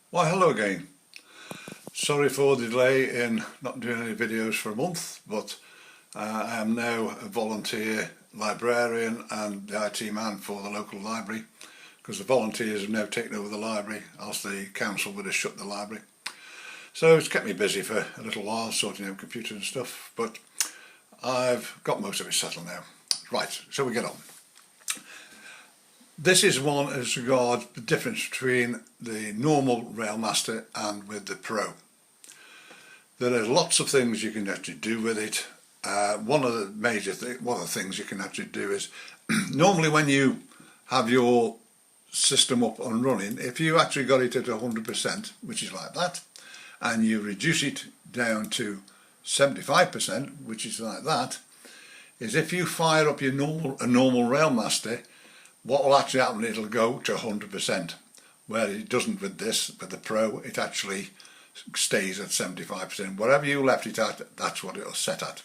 Well, hello again. Sorry for the delay in not doing any videos for a month, but I am now a volunteer librarian and the IT man for the local library, because the volunteers have now taken over the library, else the council would have shut the library. So it's kept me busy for a little while, sorting out computers and stuff, but I've got most of it settled now. Right, so we get on. This is one as regards the difference between the normal Railmaster and with the Pro. There are lots of things you can actually do with it. One of the things you can actually do is normally when you have your system up and running, if you actually got it at 100%, which is like that, and you reduce it down to 75%, which is like that, is if you fire up your normal Railmaster, what will actually happen, it'll go to 100%, where it doesn't with this. With the Pro, it actually stays at 75%. Whatever you left it at, that's what it'll set at.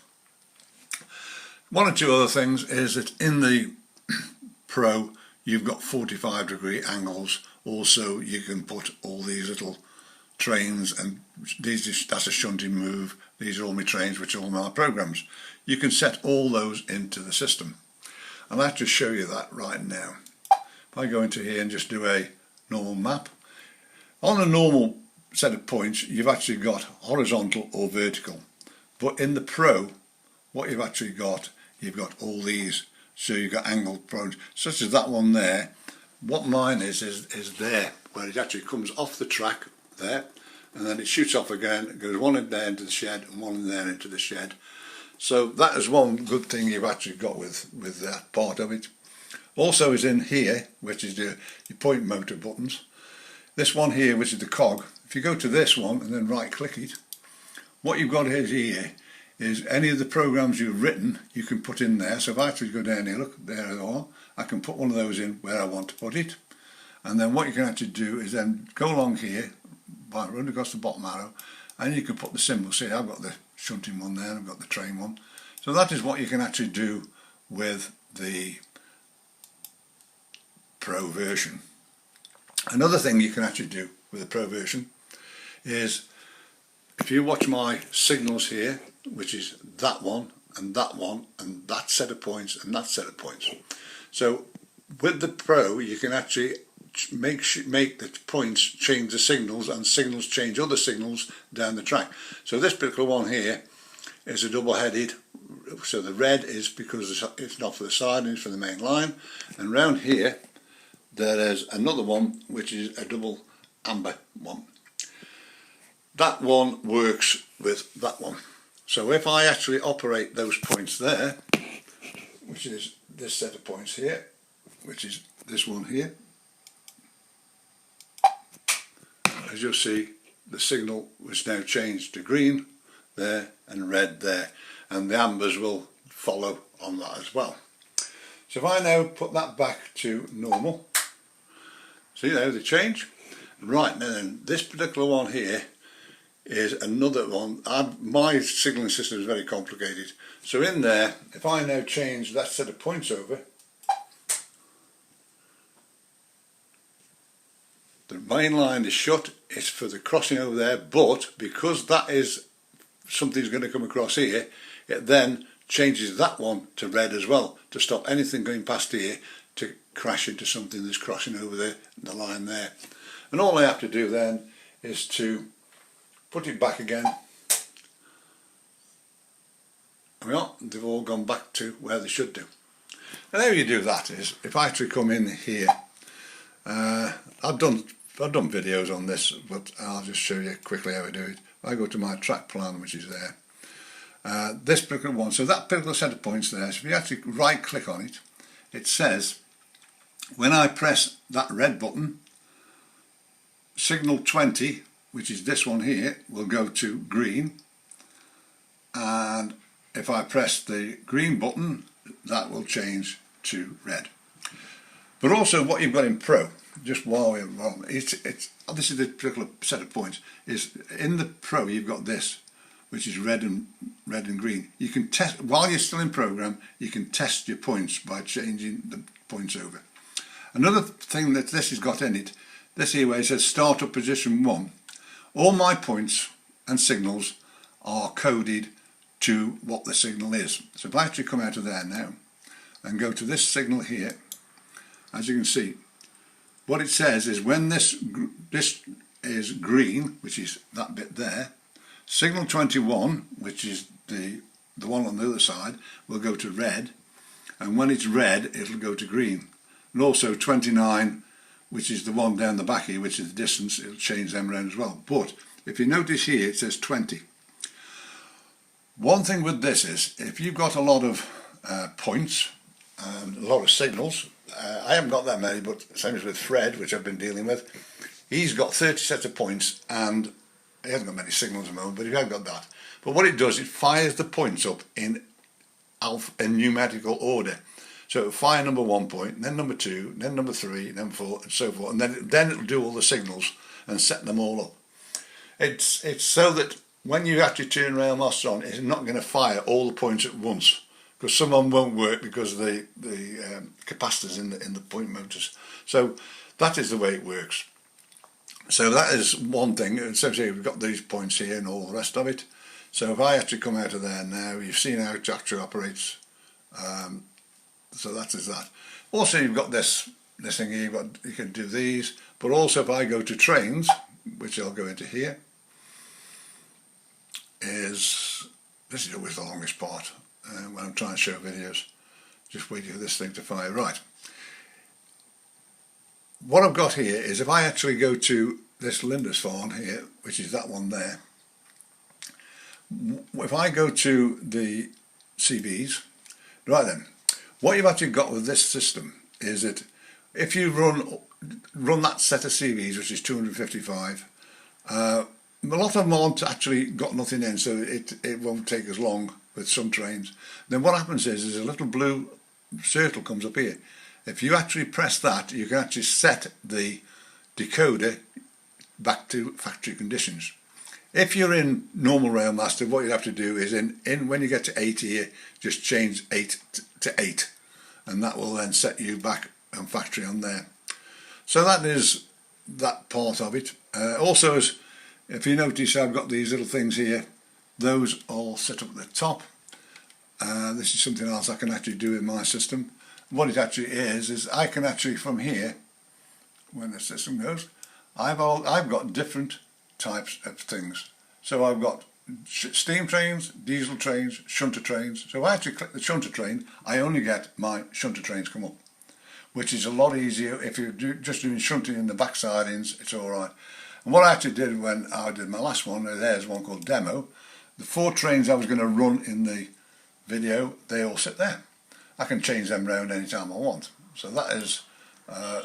One or two other things is that in the Pro you've got 45-degree angles. Also you can put all these little trains, and that's a shunting move. These are all my trains, which are all my programs. You can set all those into the system. I'll actually show you that right now. If I go into here and just do a normal map, on a normal set of points you've actually got horizontal or vertical, but in the Pro what you've actually got, you've got all these. So you've got angled points, such as that one there. What mine is there, where it actually comes off the track there, and then it shoots off again. It goes one in there into the shed and one in there into the shed. So that is one good thing you've actually got with that part of it. Also is in here, which is your point motor buttons. This one here, which is the cog. If you go to this one and then right click it, what you've got here is any of the programs you've written you can put in there. So if I actually go down here, look, there they are. I can put one of those in where I want to put it. And then what you can actually do is then go along here, run across the bottom arrow, and you can put the symbols. See, I've got the shunting one there, I've got the train one. So that is what you can actually do with the Pro version. Another thing you can actually do with the Pro version is, if you watch my signals here, which is that one and that one and that set of points and that set of points. So with the Pro you can actually make the points change the signals, and signals change other signals down the track. So this particular one here is a double-headed, so the red is because it's not for the side and it's for the main line, and round here there is another one which is a double amber one. That one works with that one. So if I actually operate those points there, which is this set of points here, which is this one here, as you'll see, the signal was now changed to green there and red there, and the ambers will follow on that as well. So if I now put that back to normal, see now the change. Right, now then, this particular one here is another one. My signalling system is very complicated. So in there, if I now change that set of points over, the main line is shut, it's for the crossing over there, but because that is something's going to come across here, it then changes that one to red as well, to stop anything going past here to crash into something that's crossing over the line there. And all I have to do then is to put it back again. Well, they've all gone back to where they should do. And how you do that is, if I actually come in here, I've done videos on this, but I'll just show you quickly how I do it. I go to my track plan, which is there. This particular one, so that particular set of points there, so if you actually right click on it, it says when I press that red button, signal 20, which is this one here, will go to green, and if I press the green button that will change to red. But also what you've got in Pro, just while we're on, this is the particular set of points, is in the Pro you've got this, which is red and green. You can test, while you're still in program, you can test your points by changing the points over. Another thing that this has got in it, this here where it says start up position 1, all my points and signals are coded to what the signal is. So if I actually come out of there now and go to this signal here, as you can see, what it says is when this is green, which is that bit there, signal 21, which is the one on the other side, will go to red, and when it's red it'll go to green. And also 29, which is the one down the back here, which is the distance, it'll change them around as well. But if you notice here it says 20. One thing with this is, if you've got a lot of points and a lot of signals, I haven't got that many, but same as with Fred, which I've been dealing with, he's got 30 sets of points and he hasn't got many signals at the moment, but he hasn't got that. But what it does, it fires the points up in numerical order. So it'll fire number 1 point, then number 2, then number 3, then 4, and so forth, and then it'll do all the signals and set them all up. It's so that when you actually turn Railmaster on, it's not going to fire all the points at once, because some of them won't work because of the capacitors in the point motors. So that is the way it works. So that is one thing. So we've got these points here and all the rest of it. So if I actually come out of there now, you've seen how it actually operates. So that is that. Also, you've got this thing here. You can do these, but also if I go to trains, which I'll go into here, this is always the longest part when I'm trying to show videos. Just waiting for this thing to fire. Right. What I've got here is if I actually go to this Lindisfarne here, which is that one there, if I go to the CVs, right then, what you've actually got with this system is that if you run that set of CVs, which is 255, a lot of them aren't actually got nothing in, so it won't take as long with some trains. Then what happens is a little blue circle comes up here. If you actually press that, you can actually set the decoder back to factory conditions. If you're in normal Railmaster, what you have to do is when you get to 8 here, just change 8 to 8, and that will then set you back on factory on there. So that is that part of it. Also, if you notice, I've got these little things here. Those all set up at the top. This is something else I can actually do in my system. What it actually is I can actually from here, when the system goes, I've got different types of things. So I've got steam trains, diesel trains, shunter trains. So if I actually click the shunter train, I only get my shunter trains come up, which is a lot easier. If you're just doing shunting in the back sidings, it's alright. And what I actually did when I did my last one, there's one called demo, the 4 trains I was going to run in the video, they all sit there. I can change them around anytime I want. So that is,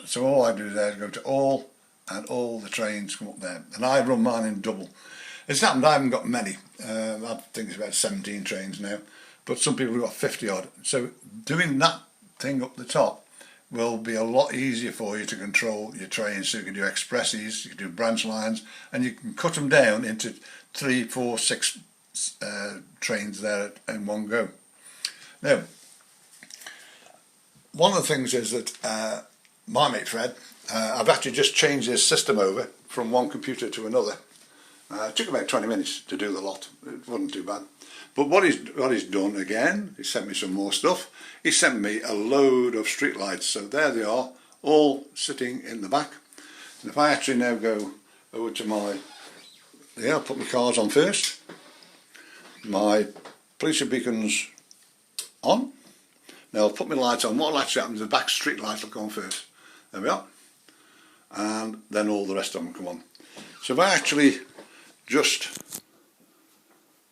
so all I do there is go to all, and all the trains come up there. And I run mine in double. It's happened I haven't got many. I think it's about 17 trains now. But some people have got 50 odd. So doing that thing up the top will be a lot easier for you to control your trains. So you can do expresses, you can do branch lines, and you can cut them down into 3, 4, 6 trains there in one go. Now, one of the things is that my mate Fred, I've actually just changed his system over from one computer to another. It took about 20 minutes to do the lot. It wasn't too bad. But what he's done again, he sent me some more stuff. He sent me a load of street lights. So there they are, all sitting in the back. And if I actually now go over to I'll put my cars on first. My police beacons on. Now I'll put my lights on. What will actually happen is the back street light will come on first. There we are. And then all the rest of them come on. So if I actually just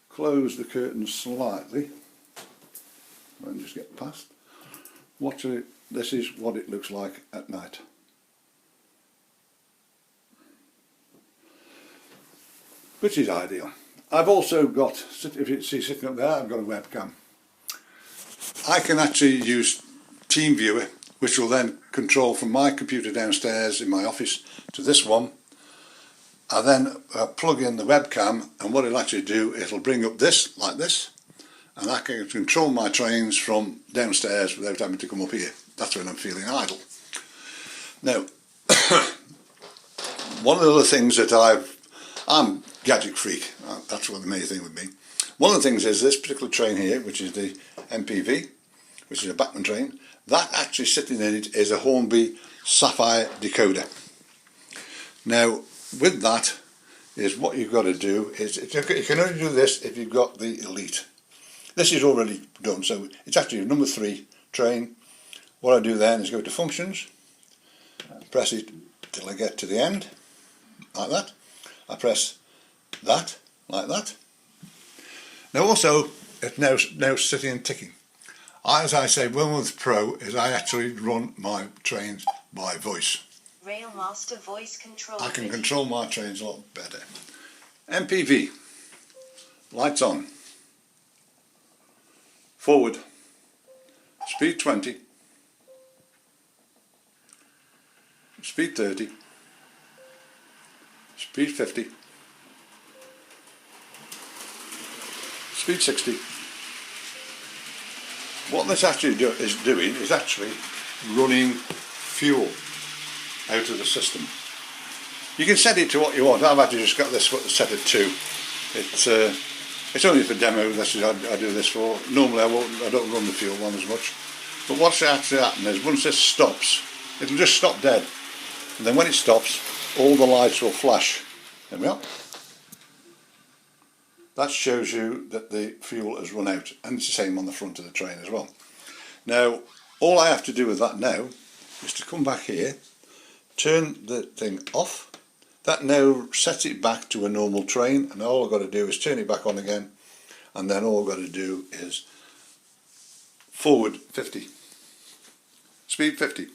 close the curtains slightly and just get past, this is what it looks like at night. Which is ideal. I've also got, if you see sitting up there, I've got a webcam. I can actually use TeamViewer, which will then control from my computer downstairs in my office to this one. I then plug in the webcam, and what it'll actually do, it'll bring up this, like this, and I can control my trains from downstairs without having to come up here. That's when I'm feeling idle. Now, one of the other things that I'm gadget freak, that's what the main thing with me. One of the things is this particular train here, which is the MPV, which is a Bachmann train, that actually sitting in it is a Hornby Sapphire decoder. Now with that is what you've got to do is, you can only do this if you've got the Elite. This is already done, so it's actually a number 3 train. What I do then is go to functions, press it till I get to the end, like that. I press that, like that. Now also, it's now sitting and ticking. As I say, one with Pro is I actually run my trains by voice. Railmaster voice control. I can control my trains a lot better. MPV, lights on, forward, speed 20, speed 30, speed 50, speed 60. What this actually is doing is actually running fuel out of the system. You can set it to what you want. I've actually just got this set at 2. It's only for demo. This is I do this for. Normally I don't run the fuel one as much. But what's actually happening is once this stops, it'll just stop dead. And then when it stops, all the lights will flash. There we are. That shows you that the fuel has run out, and it's the same on the front of the train as well. Now, all I have to do with that now is to come back here, turn the thing off. That now sets it back to a normal train, and all I've got to do is turn it back on again, and then all I've got to do is forward 50, speed 50,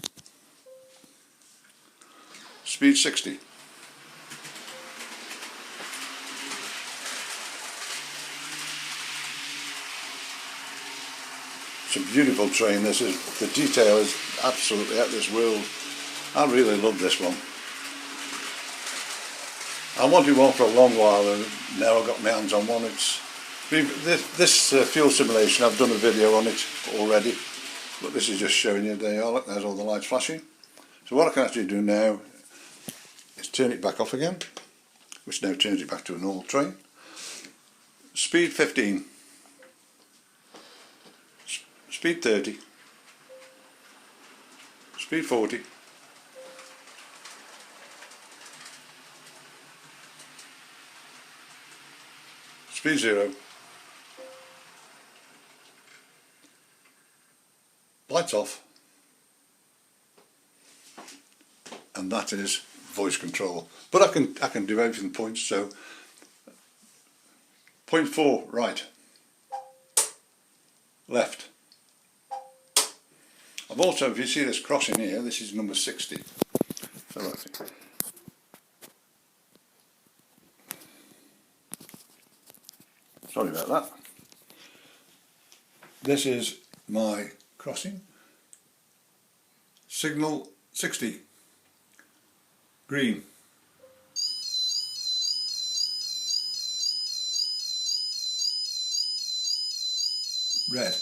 speed 60. It's a beautiful train. This is, the detail is absolutely out of this world. I really love this one. I wanted one for a long while, and now I've got my hands on one. This fuel simulation, I've done a video on it already, but this is just showing you. There you are, look, there's all the lights flashing. So what I can actually do now is turn it back off again, which now turns it back to a normal train. Speed 15. Speed 30, speed 40, speed 0, lights off, and that is voice control. But I can do everything points. So point 4 right, left. I've also, if you see this crossing here, this is number 60. So sorry about that. This is my crossing. Signal 60. Green. Red.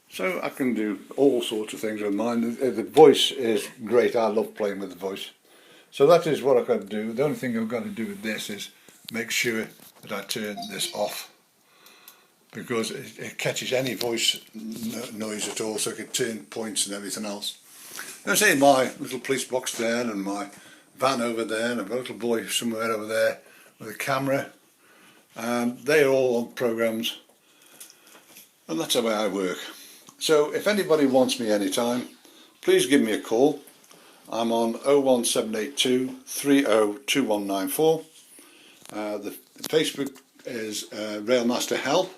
So I can do all sorts of things with mine. The voice is great. I love playing with the voice. So that is what I've got to do. The only thing I've got to do with this is make sure that I turn this off, because it catches any voice noise at all, so it can turn points and everything else. And I say my little police box there, and my van over there, and I've got a little boy somewhere over there with a camera. They're all on programs, and that's the way I work. So if anybody wants me anytime, please give me a call. I'm on 01782 302194. The Facebook is Railmaster Help.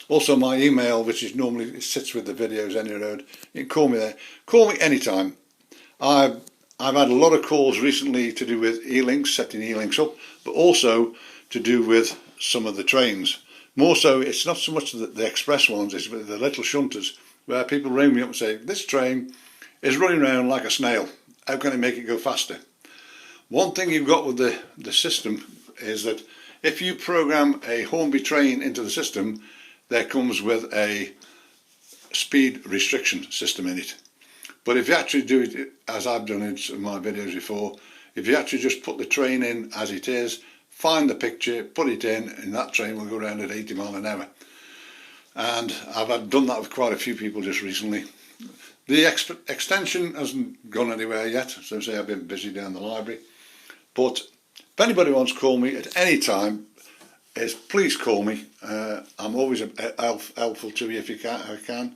Also my email, which is normally sits with the videos any road. You can call me there. Call me anytime. I've had a lot of calls recently to do with e-links, setting e-links up, but also to do with some of the trains. More so, it's not so much the express ones, it's the little shunters, where people ring me up and say, this train is running around like a snail. How can I make it go faster? One thing you've got with the system is that if you program a Hornby train into the system, there comes with a speed restriction system in it. But if you actually do it as I've done in some of my videos before, if you actually just put the train in as it is, find the picture, put it in, and that train will go around at 80 miles an hour. And I've done that with quite a few people just recently. The extension hasn't gone anywhere yet, so say I've been busy down the library. But if anybody wants to call me at any time, please call me. I'm always helpful to you if I can.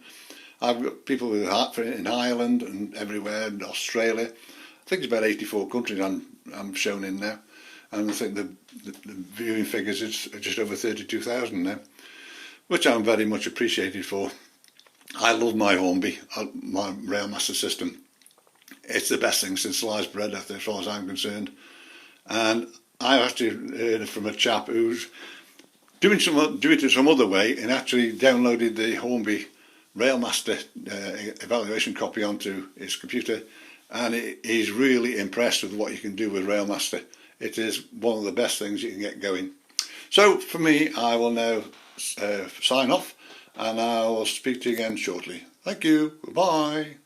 I've got people with Hartford in Ireland and everywhere, in Australia. I think it's about 84 countries I'm shown in now. And I think the viewing figures is just over 32,000 now, which I'm very much appreciated for. I love my Hornby, my Railmaster system. It's the best thing since sliced bread, as far as I'm concerned. And I've actually heard from a chap who's doing it some other way and actually downloaded the Hornby Railmaster evaluation copy onto his computer, and he's really impressed with what you can do with Railmaster. It is one of the best things you can get going. So for me, I will now sign off, and I will speak to you again shortly. Thank you. Goodbye.